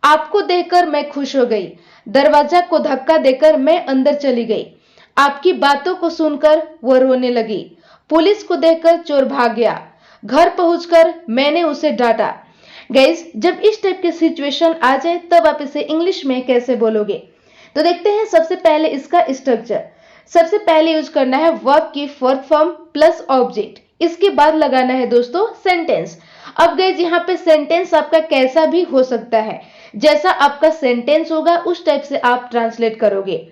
आपको देखकर मैं खुश हो गई। दरवाजा को धक्का देकर मैं अंदर चली गई। आपकी बातों को सुनकर वो रोने लगी। पुलिस को देखकर चोर भाग गया। घर पहुंचकर मैंने उसे डांटा। गाइस, जब इस टाइप के सिचुएशन आ जाए तब आप इसे इंग्लिश में कैसे बोलोगे? तो देखते हैं सबसे पहले इसका स्ट्रक्चर। सबसे पहले यूज करना है वर्ब की फोर्थ फॉर्म प्लस ऑब्जेक्ट। इसके बाद लगाना है दोस्तों सेंटेंस। अब गाइस, यहाँ पे सेंटेंस आपका कैसा भी हो सकता है, जैसा आपका सेंटेंस होगा उस टाइप से आप ट्रांसलेट करोगे।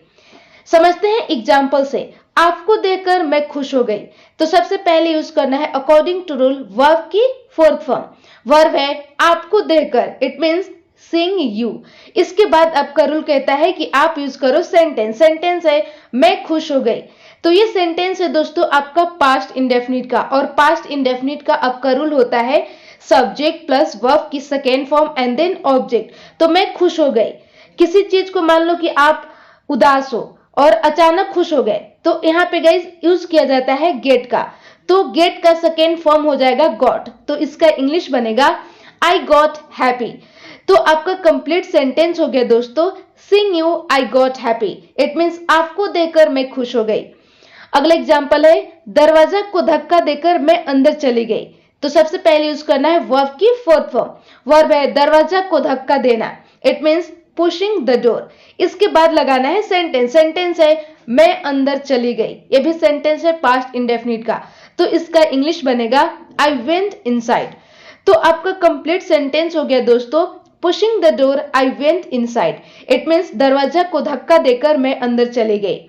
समझते हैं एग्जाम्पल से। आपको देखकर मैं खुश हो गई। तो सबसे पहले यूज करना है अकॉर्डिंग टू रूल वर्ब की फोर्थ फॉर्म। वर्ब है आपको देखकर, इट मीन्स सीइंग यू। इसके बाद आपका रूल कहता है कि आप यूज करो सेंटेंस। सेंटेंस है मैं खुश हो गई। तो ये सेंटेंस है दोस्तों आपका पास्ट इंडेफिनिट का, और पास्ट इंडेफिनिट का आपका रूल होता है सब्जेक्ट प्लस वर्ब की second form and then object. तो मैं खुश हो गई। किसी चीज को मान लो कि आप उदास हो और अचानक खुश हो गए, तो यहाँ पे गाइस यूज किया जाता है गेट का। तो गेट का सेकेंड फॉर्म हो जाएगा गॉट। तो इसका इंग्लिश बनेगा आई गॉट हैप्पी। तो आपका कंप्लीट सेंटेंस हो गया दोस्तों seeing you I got happy. It means आपको देखकर मैं खुश हो गई। अगला एग्जांपल है दरवाजा को धक्का देकर मैं अंदर चली गई। तो सबसे पहले यूज करना है वर्ब की फोर्थ फॉर्म। वर्ब है दरवाजा को धक्का देना, it means pushing the door. इसके बाद लगाना है सेंटेंस। सेंटेंस है मैं अंदर चली गई। ये भी सेंटेंस है पास्ट इंडेफिनिट का। तो इसका इंग्लिश बनेगा आई वेंट इनसाइड। तो आपका कंप्लीट सेंटेंस हो गया दोस्तों pushing the door I went inside. It means दरवाजा को धक्का देकर मैं अंदर चली गई।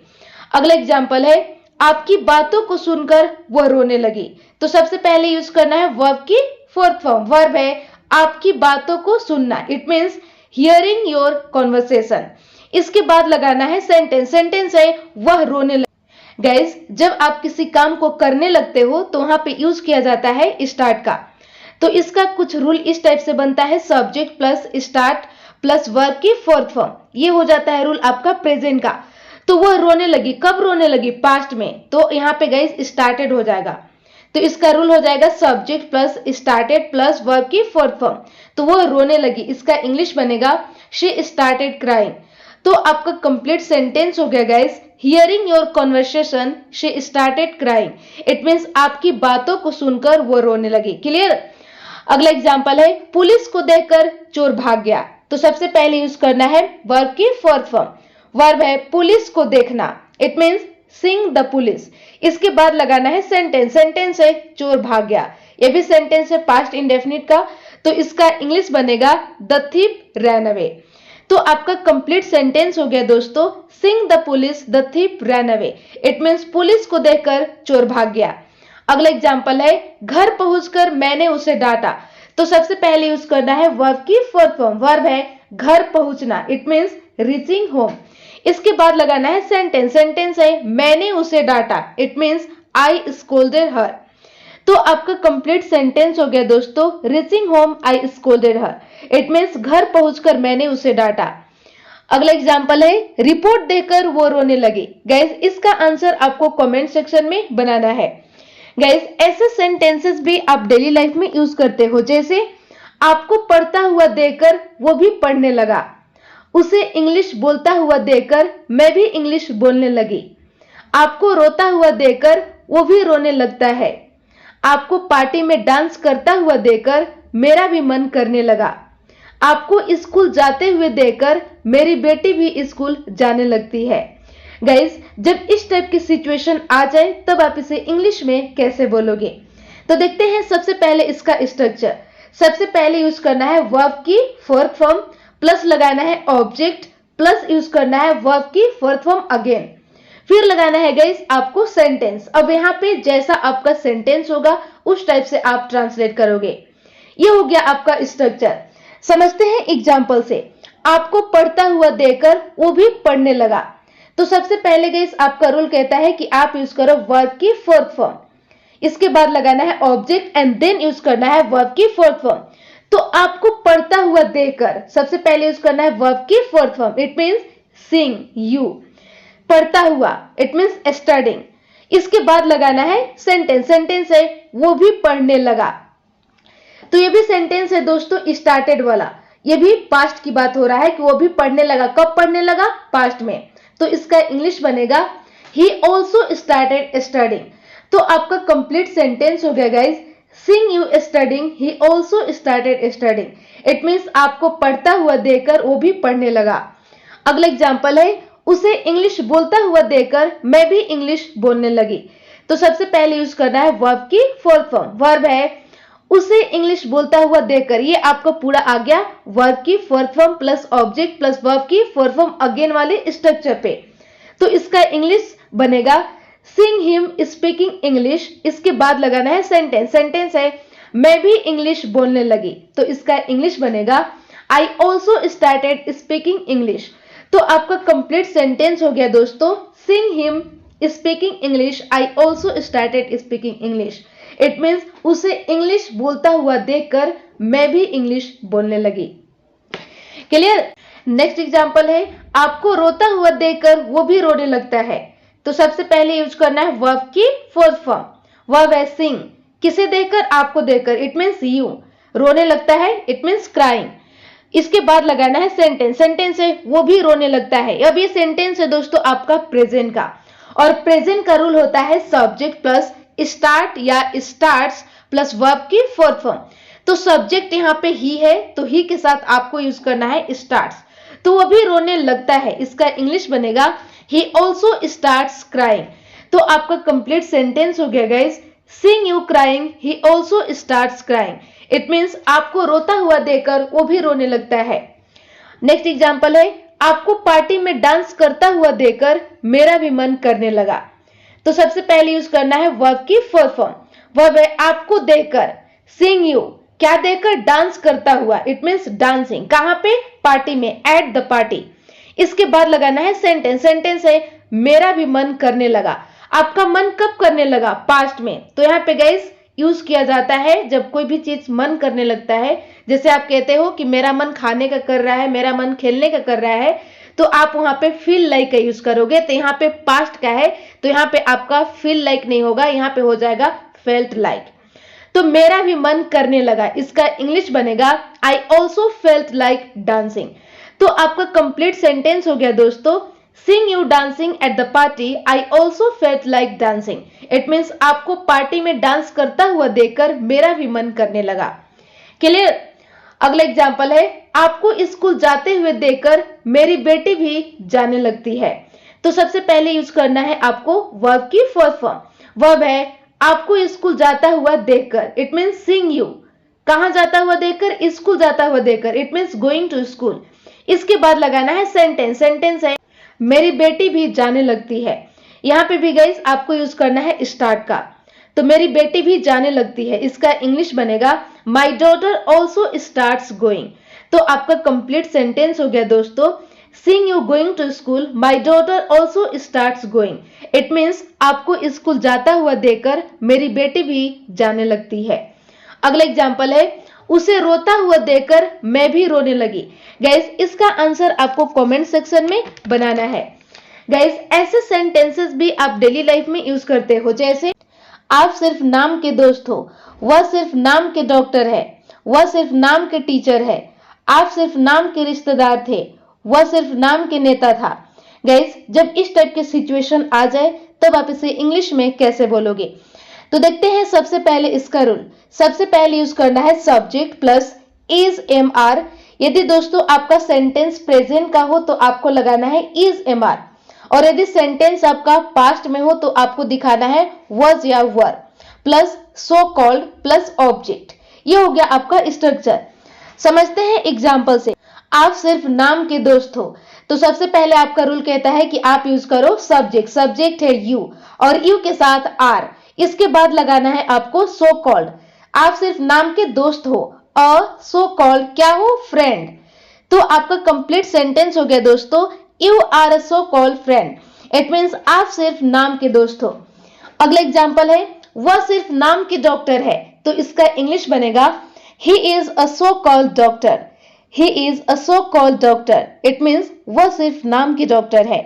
अगला एग्जांपल है आपकी बातों को सुनकर वह रोने लगी। तो सबसे पहले यूज करना है वर्ब की फोर्थ फॉर्म। वर्ब है आपकी बातों को सुनना, it means hearing your conversation. इसके बाद लगाना है सेंटेंस। सेंटेंस है वह रोने लगी। गाइस, जब आप किसी काम को करने लगते हो तो वहां पे यूज किया जाता है स्टार्ट का। तो इसका कुछ रूल इस टाइप से बनता है subject plus start plus verb की फोर्थ फॉर्म। ये हो जाता है रूल आपका प्रेजेंट का। तो वह रोने लगी, कब रोने लगी? पास्ट में। तो यहाँ पे गाइस स्टार्टेड हो जाएगा। तो इसका रूल हो जाएगा subject plus started plus verb की फोर्थ फॉर्म। तो वह रोने लगी, इसका इंग्लिश बनेगा शी स्टार्टेड क्राइंग। तो आपका कंप्लीट सेंटेंस हो गया guys hearing your conversation she started crying. It means आपकी बातों को सुनकर वो रोने लगी। क्लियर? अगला एग्जांपल है पुलिस को देखकर चोर भाग गया। तो सबसे पहले यूज करना है वर्ब की फोर्थ फॉर्म। वर्ब है पुलिस को देखना, it means seeing the police. इसके बाद लगाना है सेंटेंस। सेंटेंस है चोर भाग गया। ये भी सेंटेंस है पास्ट इंडेफिनिट का। तो इसका इंग्लिश बनेगा द थीफ रैन अवे। तो आपका कंप्लीट सेंटेंस हो गया दोस्तों seeing the police the thief ran away. It means police को देखकर चोर भाग गया। अगला एग्जांपल है घर पहुंचकर मैंने उसे डांटा। तो सबसे पहले यूज करना है वर्ब की फोर्थ फॉर्म। वर्ब है घर पहुंचना, इट मीन्स रीचिंग होम। इसके बाद लगाना है सेंटेंस। सेंटेंस है मैंने उसे डांटा, इट मीन्स आई स्कोल्डेड हर। तो आपका कंप्लीट सेंटेंस हो गया दोस्तों reaching home I scolded her. It means घर पहुंचकर मैंने उसे डांटा। अगला एग्जांपल है रिपोर्ट देकर वो रोने लगी। गाइस, इसका आंसर आपको कमेंट सेक्शन में बनाना है। गाइस, ऐसे सेंटेंसेस भी आप डेली लाइफ में यूज करते हो, जैसे आपको पढ़ता हुआ देखकर वो भी पढ़ने लगा। उसे इंग्लिश बोलता हुआ देखकर मैं भी इंग्लिश बोलने लगी। आपको रोता हुआ देखकर वो भी रोने लगता है। आपको पार्टी में डांस करता हुआ देखकर मेरा भी मन करने लगा। आपको स्कूल जाते हुए देखकर मेरी बेटी भी स्कूल जाने लगती है। गाइस, जब इस टाइप की सिचुएशन आ जाए तब आप इसे इंग्लिश में कैसे बोलोगे? तो देखते हैं सबसे पहले इसका स्ट्रक्चर। सबसे पहले यूज करना है वर्ब की फोर्थ फॉर्म प्लस लगाना है ऑब्जेक्ट प्लस यूज करना है वर्ब की फोर्थ फॉर्म अगेन। फिर लगाना है गाइस आपको सेंटेंस। अब यहाँ पे जैसा आपका सेंटेंस होगा उस टाइप से आप ट्रांसलेट करोगे। ये हो गया आपका स्ट्रक्चर। समझते हैं एग्जाम्पल से। आपको पढ़ता हुआ देखकर वो भी पढ़ने लगा। तो सबसे पहले गाइस आपका रूल कहता है कि आप यूज करो वर्ब की फोर्थ फॉर्म। इसके बाद लगाना है ऑब्जेक्ट एंड देन यूज करना है वर्ब की फोर्थ फॉर्म। तो आपको पढ़ता हुआ देखकर सबसे पहले यूज करना है वर्ब की fourth form, it means seeing you. पढ़ता हुआ इट मीन्स स्टडिंग। इसके बाद लगाना है सेंटेंस। सेंटेंस है वो भी पढ़ने लगा। तो ये भी सेंटेंस है दोस्तों स्टार्टेड वाला। ये भी पास्ट की बात हो रहा है कि वो भी पढ़ने लगा। कब पढ़ने लगा? पास्ट में। तो इसका इंग्लिश बनेगा ही ऑल्सो स्टार्टेड स्टडिंग। तो आपका कंप्लीट सेंटेंस हो गया guys, seeing you studying he also started studying. It means आपको पढ़ता हुआ देखकर वो भी पढ़ने लगा। अगला एग्जाम्पल है, उसे इंग्लिश बोलता हुआ देखकर मैं भी इंग्लिश बोलने लगी। तो सबसे पहले यूज करना है वर्ब की फोर्थ फॉर्म। वर्ब है उसे इंग्लिश बोलता हुआ देखकर, ये आपको पूरा आ गया वर्ब की fourth form plus object plus verb की फोर्थ फॉर्म अगेन वाले स्ट्रक्चर पे। तो इसका इंग्लिश बनेगा सीइंग हिम स्पीकिंग इंग्लिश। इसके बाद लगाना है सेंटेंस। सेंटेंस है मैं भी इंग्लिश बोलने लगी। तो इसका इंग्लिश बनेगा I also started speaking English. तो आपका कंप्लीट सेंटेंस हो गया दोस्तों, seeing him speaking English I also started speaking English. It means उसे इंग्लिश बोलता हुआ देखकर मैं भी इंग्लिश बोलने लगी। क्लियर? नेक्स्ट एग्जांपल है आपको रोता हुआ देखकर वो भी रोने लगता है। तो सबसे पहले यूज करना है वर्ब की फोर्थ फॉर्म। वर्ब है सिंग, किसे देखकर? आपको देखकर। It means you. रोने लगता है, इट मीन्स क्राइंग। इसके बाद लगाना है सेंटेंस। सेंटेंस है वो भी रोने लगता है। अब ये सेंटेंस है दोस्तों आपका प्रेजेंट का, और प्रेजेंट का रूल होता है सब्जेक्ट प्लस स्टार्ट या स्टार्ट्स प्लस वर्ब की फोर्थ फॉर्म। तो सब्जेक्ट यहाँ पे ही है, तो ही के साथ आपको यूज करना है स्टार्ट्स। तो वो भी रोने लगता है। इसका इंग्लिश बनेगा ही ऑल्सो स्टार्ट्स क्राइंग। तो आपका कंप्लीट सेंटेंस हो गया guys, seeing you crying he also starts crying. It means आपको रोता हुआ देखकर वो भी रोने लगता है। नेक्स्ट एग्जांपल है आपको पार्टी में डांस करता हुआ देखकर मेरा भी मन करने लगा। तो सबसे पहले यूज करना है वर्ब की फोर्थ फॉर्म। वर्ब है आपको देखकर, सीइंग यू, क्या देखकर? डांस करता हुआ। It means dancing. कहां पे? पार्टी में, एट द पार्टी। इसके बाद लगाना है सेंटेंस। सेंटेंस है मेरा भी मन करने लगा। आपका मन कब करने लगा? पास्ट में। तो यहाँ पे गाइस यूज किया जाता है जब कोई भी चीज मन करने लगता है। जैसे आप कहते हो कि मेरा मन खाने का कर रहा है, मेरा मन खेलने का कर रहा है, तो आप वहां पे फील लाइक का यूज करोगे। तो यहाँ पे पास्ट का है, तो यहाँ पे आपका फील लाइक नहीं होगा, यहाँ पे हो जाएगा फेल्ट लाइक। तो मेरा भी मन करने लगा, इसका इंग्लिश बनेगा I also felt like dancing. तो आपका कंप्लीट सेंटेंस हो गया दोस्तों, seeing you dancing eight the party I also felt like dancing. It means आपको पार्टी में डांस करता हुआ देखकर मेरा भी मन करने लगा। क्लियर? अगला एग्जाम्पल है आपको स्कूल जाते हुए देखकर मेरी बेटी भी जाने लगती है। तो सबसे पहले यूज करना है आपको वर्ब की फोर्थ फॉर्म। वर्ब है आपको स्कूल जाता हुआ देखकर। इट मीन्स सीइंग यू, कहां जाता हुआ देखकर? स्कूल जाता हुआ देखकर। It means going to school. इसके बाद लगाना है सेंटेंस। सेंटेंस है मेरी बेटी भी जाने लगती है। यहाँ पे भी गाइस आपको यूज करना है स्टार्ट का। तो मेरी बेटी भी जाने लगती है, इसका इंग्लिश बनेगा my daughter also starts going. तो आपका कंप्लीट सेंटेंस हो गया दोस्तों, seeing you going to school my daughter also starts going. It means आपको स्कूल जाता हुआ देखकर मेरी बेटी भी जाने लगती है। अगला एग्जाम्पल है उसे रोता हुआ देखकर मैं भी रोने लगी। गाइस इसका आंसर आपको कमेंट सेक्शन में बनाना है। गाइस ऐसे सेंटेंसेस भी आप डेली लाइफ में यूज करते हो, जैसे आप सिर्फ नाम के दोस्त हो, वह सिर्फ नाम के डॉक्टर है, वह सिर्फ नाम के टीचर है, आप सिर्फ नाम के रिश्तेदार थे, वह सिर्फ नाम के नेता था। गाइस जब इस टाइप के सिचुएशन आ जाए तब आप इसे इंग्लिश में कैसे बोलोगे? तो देखते हैं सबसे पहले इसका रूल। सबसे पहले यूज करना है subject plus is am are. यदि दोस्तों आपका सेंटेंस प्रेजेंट का हो तो आपको लगाना है इज एम आर, और यदि सेंटेंस आपका पास्ट में हो तो आपको दिखाना है वॉज या वर plus so called plus object. ये हो गया आपका स्ट्रक्चर। समझते हैं एग्जाम्पल से। आप सिर्फ नाम के दोस्त हो, तो सबसे पहले आपका रूल कहता है कि आप यूज करो सब्जेक्ट। सब्जेक्ट है यू और यू के साथ आर। इसके बाद लगाना है आपको सो कॉल्ड। आप सिर्फ नाम के दोस्त हो और सो कॉल्ड क्या हो? फ्रेंड। तो आपका कंप्लीट सेंटेंस हो गया दोस्तों, you are a so called friend. It means आप सिर्फ नाम के दोस्त हो। अगला एग्जाम्पल है वह सिर्फ नाम के डॉक्टर है, तो इसका इंग्लिश बनेगा he is a so called doctor. He is a so called doctor. It means वह सिर्फ नाम के डॉक्टर है।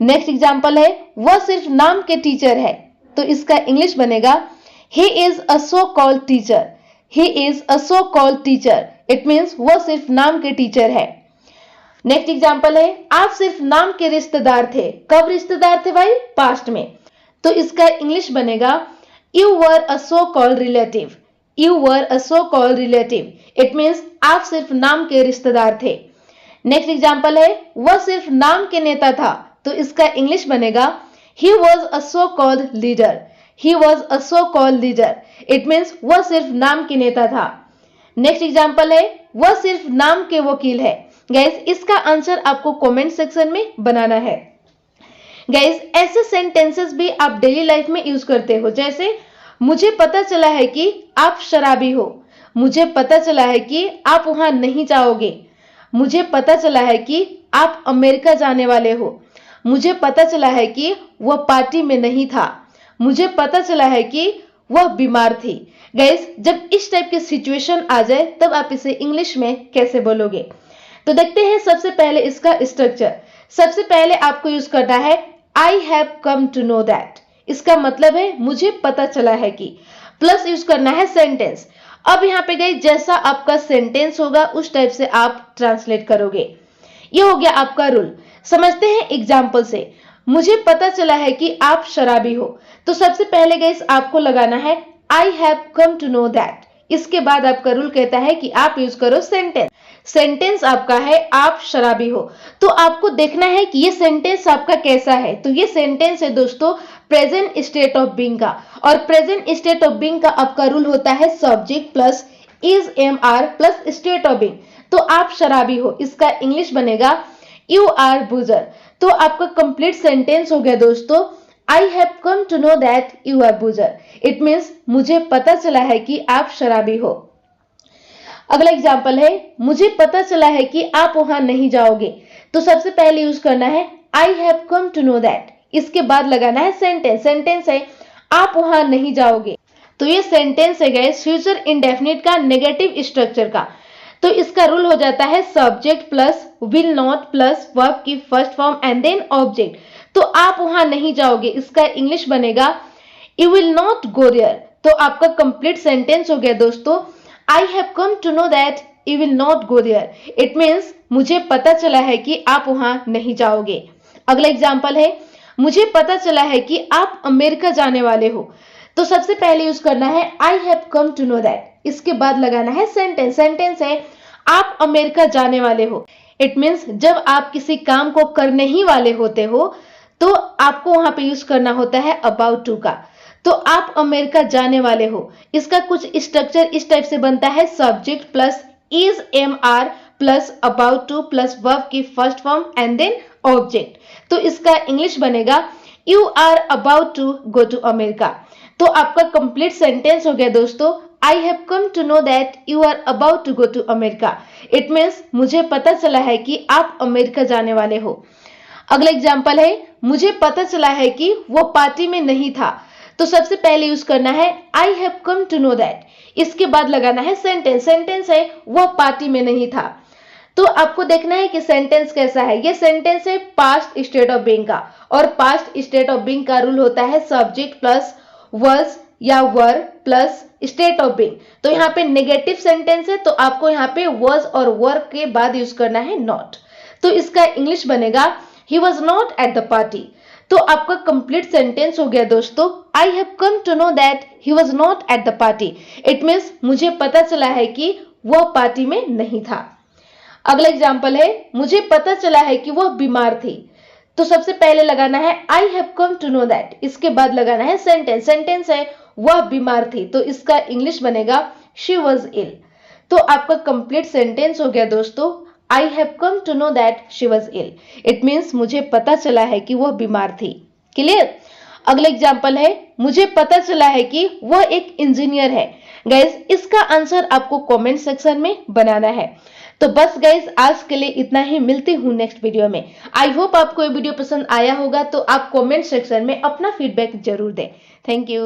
नेक्स्ट एग्जाम्पल है वह सिर्फ नाम के टीचर है, तो इसका इंग्लिश बनेगा he is a so called teacher. He is a so called teacher. It means वह सिर्फ नाम के टीचर है। नेक्स्ट एग्जाम्पल है, आप सिर्फ नाम के रिश्तेदार थे। कब रिश्तेदार थे भाई? पास्ट में। तो इसका इंग्लिश बनेगा you were a so called relative. You were a so called relative, it means आप सिर्फ नाम के रिश्तेदार थे। नेक्स्ट एग्जाम्पल है, वह सिर्फ नाम के नेता था। तो इसका इंग्लिश बनेगा he was a so called leader. He was a so called leader, it means वह सिर्फ नाम के नेता था। नेक्स्ट एग्जाम्पल है, वह सिर्फ नाम के वकील है। गाइस इसका आंसर आपको कमेंट सेक्शन में बनाना है। गाइस ऐसे सेंटेंसेस भी आप डेली लाइफ में यूज करते हो, जैसे मुझे पता चला है कि आप शराबी हो। मुझे पता चला है कि आप वहां नहीं जाओगे। मुझे पता चला है कि आप अमेरिका जाने वाले हो। मुझे पता चला है कि वह पार्टी में नहीं था। मुझे पता चला है कि वह बीमार थी। गाइस जब इस टाइप की सिचुएशन आ जाए तब आप इसे इंग्लिश में कैसे बोलोगे? तो देखते हैं सबसे पहले इसका स्ट्रक्चर। सबसे पहले आपको यूज करना है I have come to know that. इसका मतलब है मुझे पता चला है कि, प्लस यूज करना है सेंटेंस। अब यहाँ पे गई जैसा आपका सेंटेंस होगा उस टाइप से आप ट्रांसलेट करोगे। ये हो गया आपका रूल। समझते हैं एग्जाम्पल से। मुझे पता चला है कि आप शराबी हो। तो सबसे पहले गाइस आपको लगाना है I have come to know that. इसके बाद आपका रूल कहता है कि आप यूज करो सेंटेंस। सेंटेंस आपका है आप शराबी हो। तो आपको देखना है कि ये सेंटेंस आपका कैसा है। तो ये सेंटेंस है दोस्तों प्रेजेंट स्टेट ऑफ बीइंग का, और प्रेजेंट स्टेट ऑफ बीइंग का आपका रूल होता है subject plus is am are plus state of being. तो आप शराबी हो, इसका इंग्लिश बनेगा यू आर बूजर। तो आपका कंप्लीट सेंटेंस हो गया दोस्तों I have come to know that you are boozer. It means मुझे पता चला है कि आप शराबी हो। अगला एग्जाम्पल है, मुझे पता चला है कि आप वहां नहीं जाओगे। तो सबसे पहले यूज करना है I have come to know that. इसके बाद लगाना है सेंटेंस। सेंटेंस है आप वहां नहीं जाओगे। तो ये सेंटेंस है गाइस फ्यूचर इंडेफिनिट का नेगेटिव स्ट्रक्चर का। तो इसका रूल हो जाता है subject plus will not plus verb की first form and then object. तो आप वहां नहीं जाओगे, इसका इंग्लिश बनेगा you will not go there. तो आपका कंप्लीट सेंटेंस हो गया दोस्तों I have come to know that you will not go there. It means मुझे पता चला है कि आप वहां नहीं जाओगे। अगला एग्जाम्पल है, मुझे पता चला है कि आप अमेरिका जाने वाले हो। तो सबसे पहले यूज करना है I have come to know that. इसके बाद लगाना है सेंटेंस। सेंटेंस है आप अमेरिका जाने वाले हो। इट मीन्स जब आप किसी काम को करने ही वाले होते हो तो आपको वहां पे यूज करना होता है अबाउट टू का। तो आप अमेरिका जाने वाले हो, इसका कुछ स्ट्रक्चर इस टाइप से बनता है subject plus is am are plus about to plus verb की first form and then object. तो इसका इंग्लिश बनेगा you are about to go to America. तो आपका कंप्लीट सेंटेंस हो गया दोस्तों I have come to know that you are about to go to America. It means मुझे पता चला है कि आप अमेरिका जाने वाले हो। अगला एग्जाम्पल है, मुझे पता चला है कि वो पार्टी में नहीं था। तो सबसे पहले यूज करना है I have come to know that. इसके बाद लगाना है सेंटेंस। सेंटेंस है वह पार्टी में नहीं था। तो आपको देखना है कि सेंटेंस कैसा है। ये सेंटेंस है पास्ट स्टेट ऑफ बीइंग का, और पास्ट स्टेट ऑफ बीइंग का रूल होता है सब्जेक्ट प्लस वर्स या वर प्लस स्टेट ऑफ बीइंग। तो यहाँ पे नेगेटिव सेंटेंस है तो आपको यहाँ पे वर्स और वर के बाद यूज करना है नॉट। तो इसका इंग्लिश बनेगा he was not at the party. तो आपका कंप्लीट सेंटेंस हो गया दोस्तों I have come to know that he was not at the party. It means मुझे पता चला है कि वह पार्टी में नहीं था। अगला एग्जाम्पल है, मुझे पता चला है कि वह बीमार थी। तो सबसे पहले लगाना है I have come to know that. इसके बाद लगाना है सेंटेंस। सेंटेंस है वह बीमार थी। तो इसका इंग्लिश बनेगा शी वॉज इल। तो आपका कंप्लीट सेंटेंस हो गया दोस्तों I have come to know that she was ill. It means मुझे पता चला है कि वह बीमार थी। क्लियर? अगला एग्जाम्पल है, मुझे पता चला है कि वह एक इंजीनियर है। गाइस इसका आंसर आपको कमेंट सेक्शन में बनाना है। तो बस गाइस आज के लिए इतना ही, मिलती हूँ नेक्स्ट वीडियो में। आई होप आपको ये वीडियो पसंद आया होगा। तो आप कमेंट सेक्शन में अपना फीडबैक जरूर दें। Thank you.